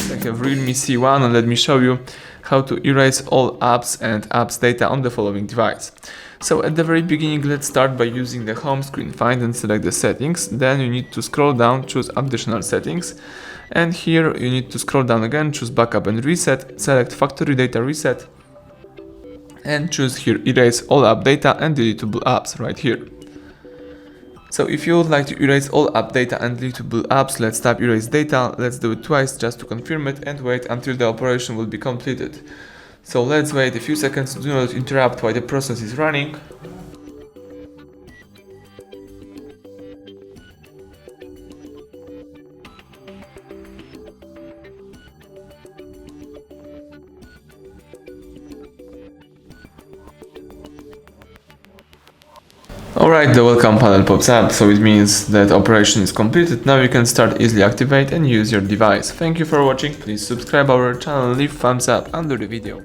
I have REALME C1 and let me show you how to erase all apps and apps data on the following device. So at the very beginning, let's start by using the home screen, find and select the settings. Then you need to scroll down, choose additional settings. And here you need to scroll down again, choose backup and reset, select factory data reset. And choose here erase all app data and deletable apps right here. So if you would like to erase all app data and deletable apps, let's tap erase data. Let's do it twice just to confirm it and wait until the operation will be completed. So let's wait a few seconds, do not interrupt while the process is running. Alright, the welcome panel pops up, so it means that operation is completed. Now you can start easily activate and use your device. Thank you for watching, please subscribe our channel and leave thumbs up under the video.